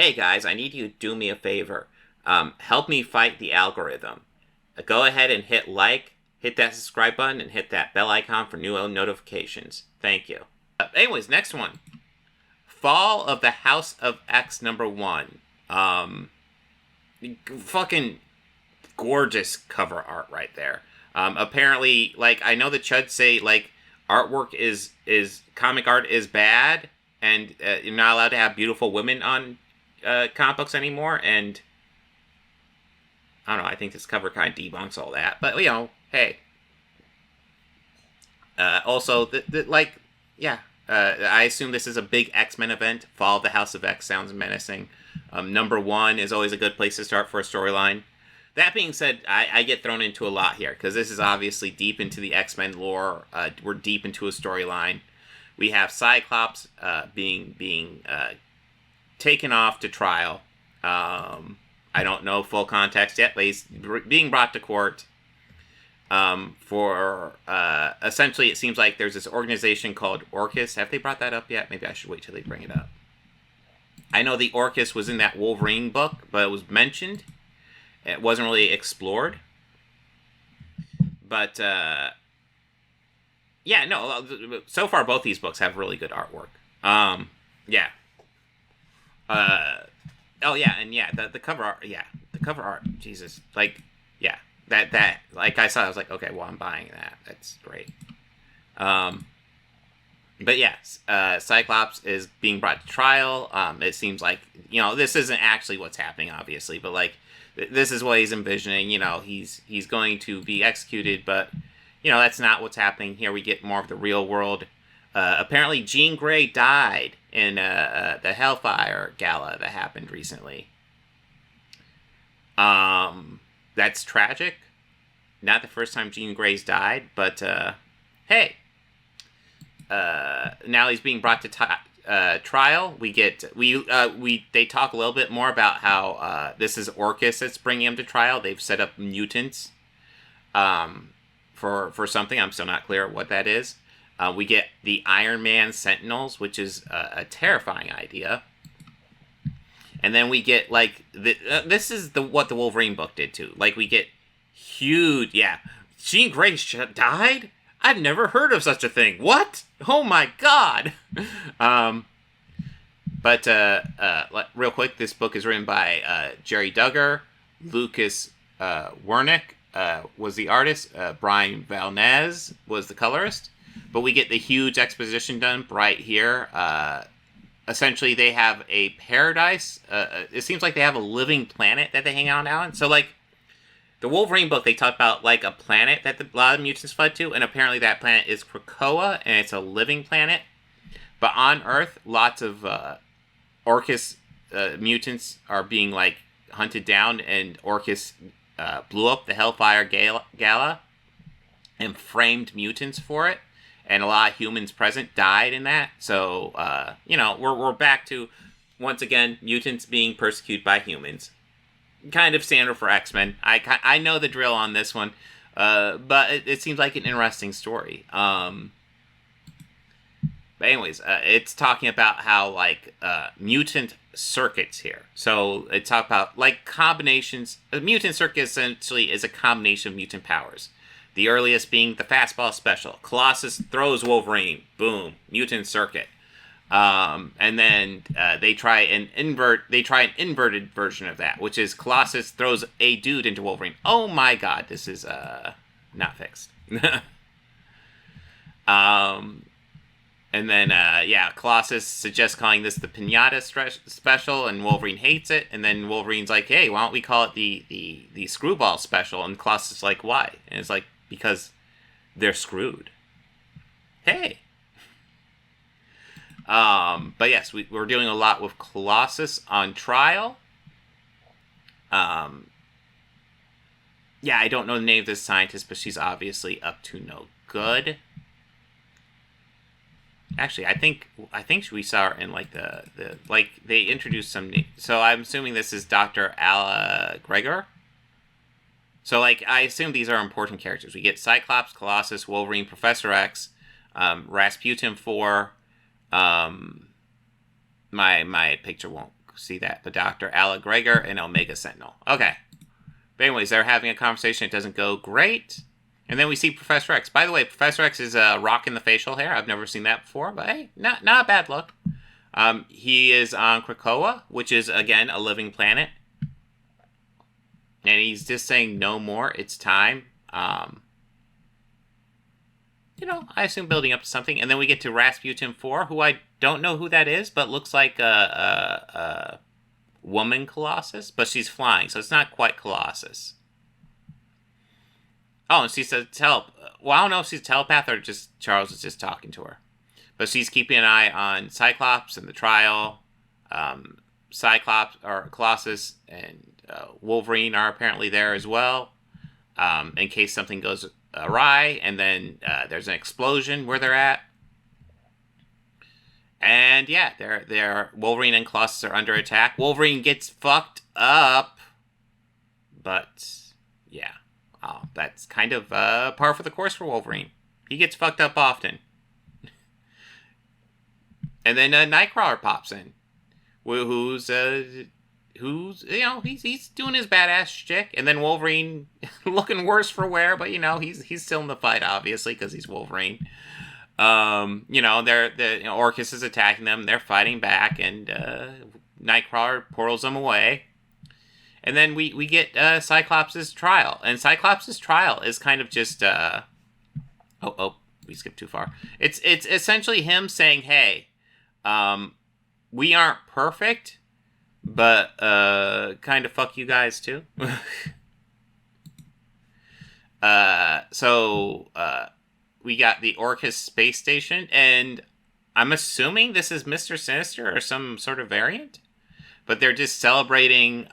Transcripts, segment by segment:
hey guys, I need you to do me a favor. Help me fight the algorithm. Go ahead and hit like, hit that subscribe button, and hit that bell icon for new notifications. Thank you. Anyways, next one. Fall of the House of X #1. Fucking gorgeous cover art right there. Apparently, like, I know the chuds say, like, artwork is comic art is bad, and you're not allowed to have beautiful women on comic books anymore, and I don't know, I think this cover kind of debunks all that, but, you know, hey. Also, I assume this is a big X-Men event. Fall of the House of X sounds menacing. #1 is always a good place to start for a storyline. That being said, I get thrown into a lot here, because this is obviously deep into the X-Men lore. We're deep into a storyline. We have Cyclops being taken off to trial. I don't know full context yet, but he's being brought to court for essentially, it seems like there's this organization called Orchis. Have they brought that up yet? Maybe I should wait till they bring it up. I know the Orchis was in that Wolverine book, but it was mentioned. It wasn't really explored. But, yeah, no, so far both these books have really good artwork. Yeah. Oh, yeah, and yeah, the cover art, Jesus. Like, yeah, that, like I saw, I was like, okay, well, I'm buying that. That's great. But yes, Cyclops is being brought to trial. It seems like, you know, this isn't actually what's happening, obviously, but, like, this is what he's envisioning. You know, he's going to be executed, but, you know, that's not what's happening here. We get more of the real world. Apparently, Jean Grey died in the Hellfire Gala that happened recently. That's tragic. Not the first time Jean Grey's died, but hey. Now he's being brought to trial. They talk a little bit more about how this is Orchis that's bringing him to trial. They've set up mutants for something. I'm still not clear what that is. We get the Iron Man Sentinels, which is a terrifying idea. And then we get, like, this is what the Wolverine book did too. Like, we get huge, yeah. Jean Grey died? I've never heard of such a thing. What? Oh my god! But real quick, this book is written by Jerry Duggar. Lucas Wernick was the artist. Brian Valnez was the colorist. But we get the huge exposition dump right here. Essentially, they have a paradise. It seems like they have a living planet that they hang out on. So, like, the Wolverine book, they talk about, like, a planet that a lot of mutants fled to, and apparently that planet is Krakoa, and it's a living planet. But on Earth, lots of Orchis mutants are being, like, hunted down, and Orchis blew up the Hellfire Gala and framed mutants for it, and a lot of humans present died in that. So, you know, we're back to, once again, mutants being persecuted by humans. Kind of standard for X-Men. I know the drill on this one, but it seems like an interesting story. But anyways, it's talking about how, like, mutant circuits here. So it's talking about, like, combinations. A mutant circuit essentially is a combination of mutant powers. The earliest being the fastball special. Colossus throws Wolverine. Boom. Mutant circuit. And then they try an inverted version of that, which is Colossus throws a dude into Wolverine. Oh my god, this is not fixed. And then Colossus suggests calling this the Pinata special, and Wolverine hates it. And then Wolverine's like, "Hey, why don't we call it the Screwball special?" And Colossus is like, "Why?" And it's like, because they're screwed. Hey. But yes, we're doing a lot with Colossus on trial. Yeah, I don't know the name of this scientist, but she's obviously up to no good. Actually, I think we saw her in, like, the like, they introduced some. So I'm assuming this is Dr. Ala Gregor. So, like, I assume these are important characters. We get Cyclops, Colossus, Wolverine, Professor X, Rasputin 4. My picture won't see that. But Dr. Alec Gregor and Omega Sentinel. Okay. But anyways, they're having a conversation. It doesn't go great. And then we see Professor X. By the way, Professor X is rocking the facial hair. I've never seen that before, but hey, not a bad look. He is on Krakoa, which is, again, a living planet. And he's just saying, no more, it's time. I assume building up to something. And then we get to Rasputin 4, who I don't know who that is, but looks like a woman Colossus. But she's flying, so it's not quite Colossus. Oh, and she's a well, I don't know if she's a telepath or just Charles is just talking to her. But she's keeping an eye on Cyclops and the trial. Cyclops, or Colossus, and Wolverine are apparently there as well, in case something goes awry. And then there's an explosion where they're at. And yeah, they're Wolverine and Colossus are under attack. Wolverine gets fucked up. But yeah. That's kind of par for the course for Wolverine. He gets fucked up often. And then Nightcrawler pops in, who's he's doing his badass shtick. And then Wolverine looking worse for wear, but he's still in the fight, obviously, because he's Wolverine. Orcus is attacking them. They're fighting back, and Nightcrawler portals them away. And then we get Cyclops' trial. And Cyclops' trial is kind of just... we skipped too far. It's essentially him saying, hey, we aren't perfect, but kind of fuck you guys too. So we got the Orcus space station, and I'm assuming this is Mr. Sinister or some sort of variant. But they're just celebrating,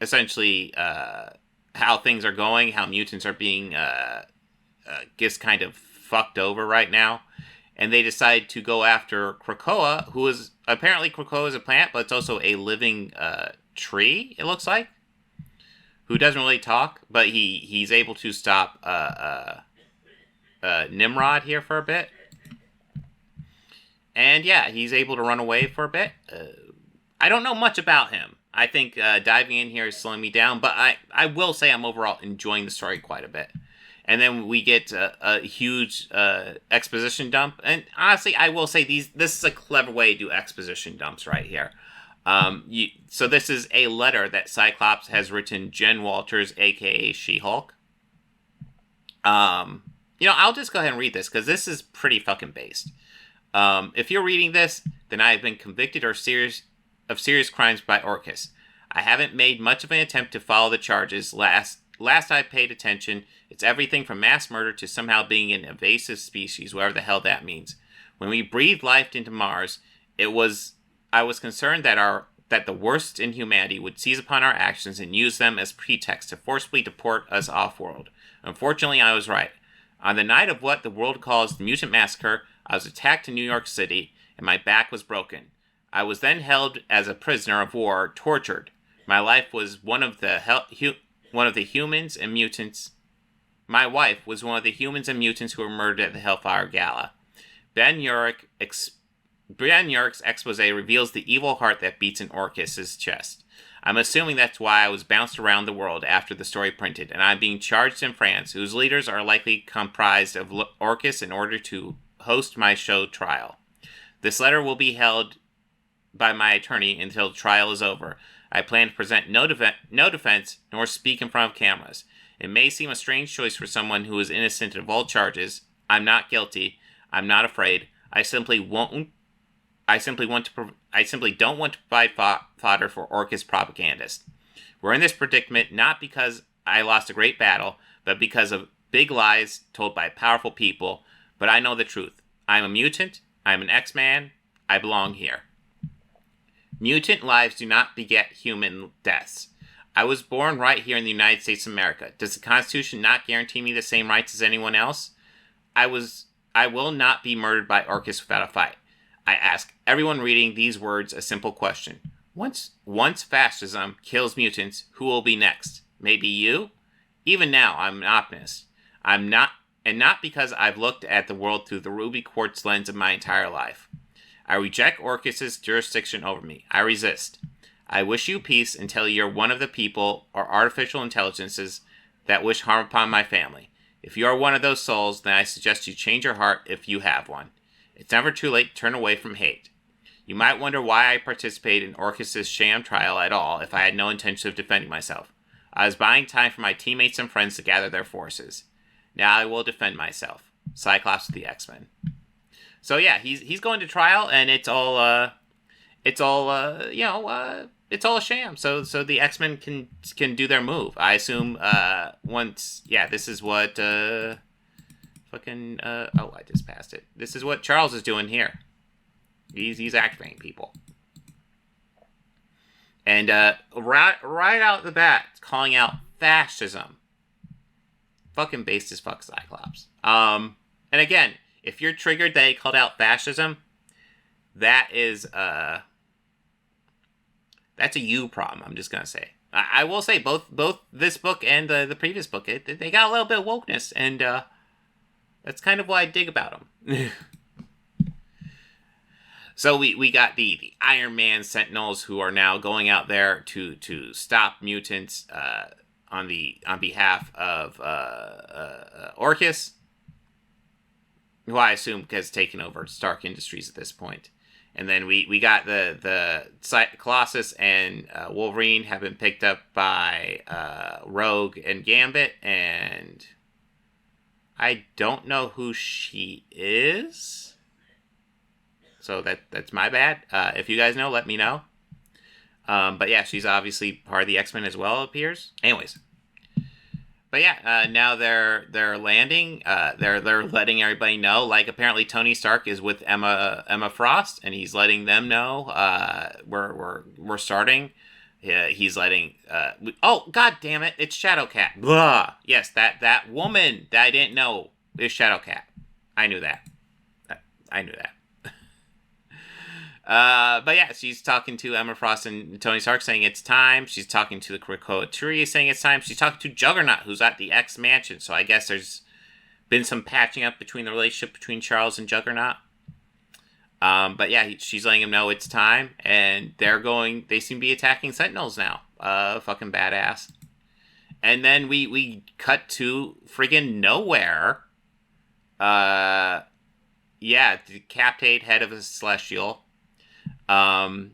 essentially, how things are going, how mutants are being just kind of fucked over right now. And they decide to go after Krakoa, who is, apparently Krakoa is a plant, but it's also a living tree, it looks like, who doesn't really talk, but he's able to stop Nimrod here for a bit. And yeah, he's able to run away for a bit. I don't know much about him. I think diving in here is slowing me down, but I will say I'm overall enjoying the story quite a bit. And then we get a huge exposition dump. And honestly, I will say this is a clever way to do exposition dumps right here. So this is a letter that Cyclops has written Jen Walters, a.k.a. She-Hulk. I'll just go ahead and read this, because this is pretty fucking based. If you're reading this, then I have been convicted of serious crimes by Orcus. I haven't made much of an attempt to follow the charges. Last I paid attention, it's everything from mass murder to somehow being an invasive species, whatever the hell that means. When we breathed life into Mars, I was concerned that the worst in humanity would seize upon our actions and use them as pretext to forcibly deport us off-world. Unfortunately, I was right. On the night of what the world calls the Mutant Massacre, I was attacked in New York City, and my back was broken. I was then held as a prisoner of war, tortured. My life was one of the humans and mutants. My wife was one of the humans and mutants who were murdered at the Hellfire Gala. Ben Urick's expose reveals the evil heart that beats in Orcus's chest. I'm assuming that's why I was bounced around the world after the story printed, and I'm being charged in France, whose leaders are likely comprised of Orcus in order to host my show trial. This letter will be held by my attorney until the trial is over. I plan to present no defense nor speak in front of cameras. It may seem a strange choice for someone who is innocent of all charges. I'm not guilty. I'm not afraid. I simply don't want to provide fodder for Orcus propagandists. We're in this predicament not because I lost a great battle, but because of big lies told by powerful people. But I know the truth. I'm a mutant. I'm an X-Man. I belong here. Mutant lives do not beget human deaths. I was born right here in the United States of America. Does the Constitution not guarantee me the same rights as anyone else? I will not be murdered by Orcus without a fight. I ask everyone reading these words a simple question. Once fascism kills mutants, who will be next? Maybe you? Even now, I'm an optimist. And not because I've looked at the world through the ruby quartz lens of my entire life. I reject Orcus's jurisdiction over me. I resist. I wish you peace until you're one of the people or artificial intelligences that wish harm upon my family. If you are one of those souls, then I suggest you change your heart if you have one. It's never too late to turn away from hate. You might wonder why I participated in Orcus's sham trial at all if I had no intention of defending myself. I was buying time for my teammates and friends to gather their forces. Now I will defend myself. Cyclops of the X-Men. So yeah, he's going to trial, and it's all a sham. So the X-Men can do their move. I assume once, this is what I just passed it. This is what Charles is doing here. He's activating people. And right out the bat, calling out fascism. Fucking based as fuck, Cyclops. And again, if you're triggered that he called out fascism, that is that's a you problem. I'm just gonna say. I will say both this book and the previous book, they got a little bit of wokeness, and that's kind of what I dig about them. So we got the Iron Man Sentinels who are now going out there to stop mutants on behalf of Orcus, who I assume has taken over Stark Industries at this point. And then we got the Colussus and Wolverine have been picked up by Rogue and Gambit, and I don't know who she is. So that's my bad. If you guys know, let me know. But yeah, she's obviously part of the X-Men as well, it appears. Anyways. But yeah, now they're landing. They're letting everybody know. Like, apparently Tony Stark is with Emma Frost, and he's letting them know we're starting. He's letting. Oh, god damn it! It's Shadowcat. Blah. Yes, that woman that I didn't know is Shadowcat. I knew that. I knew that. But yeah, she's talking to Emma Frost and Tony Stark saying it's time. She's talking to the Krakoa tree saying it's time. She's talking to Juggernaut, who's at the X Mansion. So I guess there's been some patching up between the relationship between Charles and Juggernaut. But yeah, she's letting him know it's time. And they seem to be attacking Sentinels now. Fucking badass. And then we cut to friggin' nowhere. Decapitate head of a Celestial. It's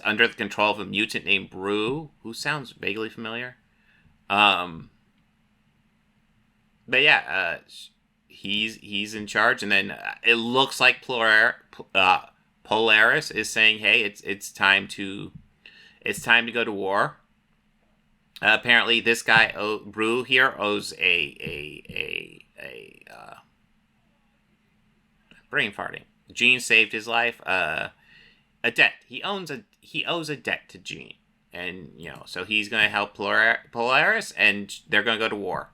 under the control of a mutant named Brew, who sounds vaguely familiar. But yeah, he's in charge, and then it looks like Polaris is saying, "Hey, it's time to go to war." Apparently, this guy Brew here owes a brain farting. Jean saved his life. A debt. He owes a debt to Jean, and so he's going to help Polaris, and they're going to go to war.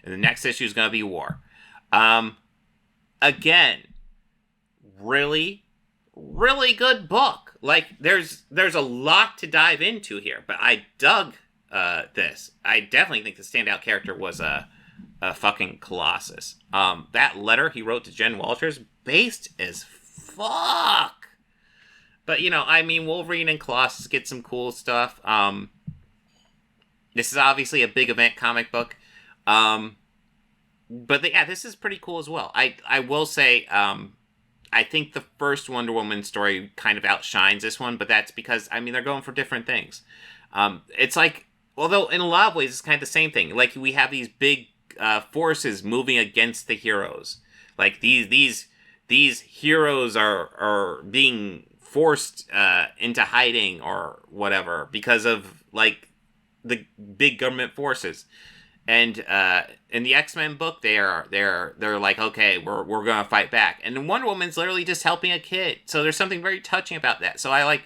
And the next issue is going to be war. Again, really, really good book. Like there's a lot to dive into here, but I dug this. I definitely think the standout character was a fucking Colussus. That letter he wrote to Jen Walters, based as fuck. But Wolverine and Colussus get some cool stuff. This is obviously a big event comic book. But this is pretty cool as well. I will say, I think the first Wonder Woman story kind of outshines this one, but that's because they're going for different things. It's like, although in a lot of ways it's kind of the same thing. Like, we have these big forces moving against the heroes. Like these heroes are being forced into hiding or whatever because of like the big government forces. And in the X-Men book, they're like, okay, we're gonna fight back. And Wonder Woman's literally just helping a kid. So there's something very touching about that. So I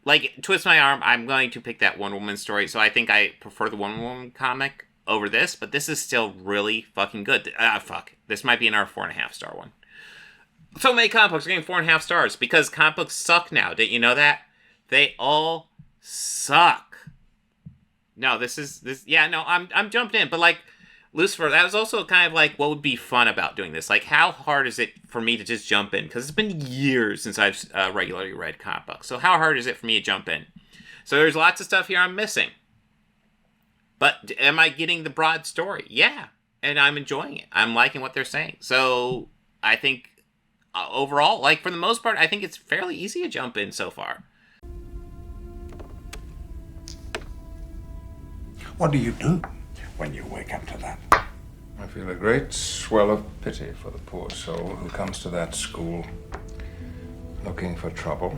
like twist my arm. I'm going to pick that Wonder Woman story. So I think I prefer the Wonder Woman comic over this, but this is still really fucking good. This might be in our 4.5 star one. So many comic books are getting 4.5 stars because comic books suck now. Didn't you know that? They all suck. No, I'm jumping in, but like Lucifer, that was also kind of like what would be fun about doing this. Like, how hard is it for me to just jump in? Because it's been years since I've regularly read comic books. So how hard is it for me to jump in? So there's lots of stuff here I'm missing. But am I getting the broad story? Yeah. And I'm enjoying it. I'm liking what they're saying. So I think overall, like for the most part, I think it's fairly easy to jump in so far. What do you do when you wake up to that? I feel a great swell of pity for the poor soul who comes to that school looking for trouble.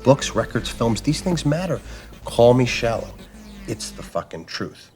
Books, records, films, these things matter. Call me shallow. It's the fucking truth.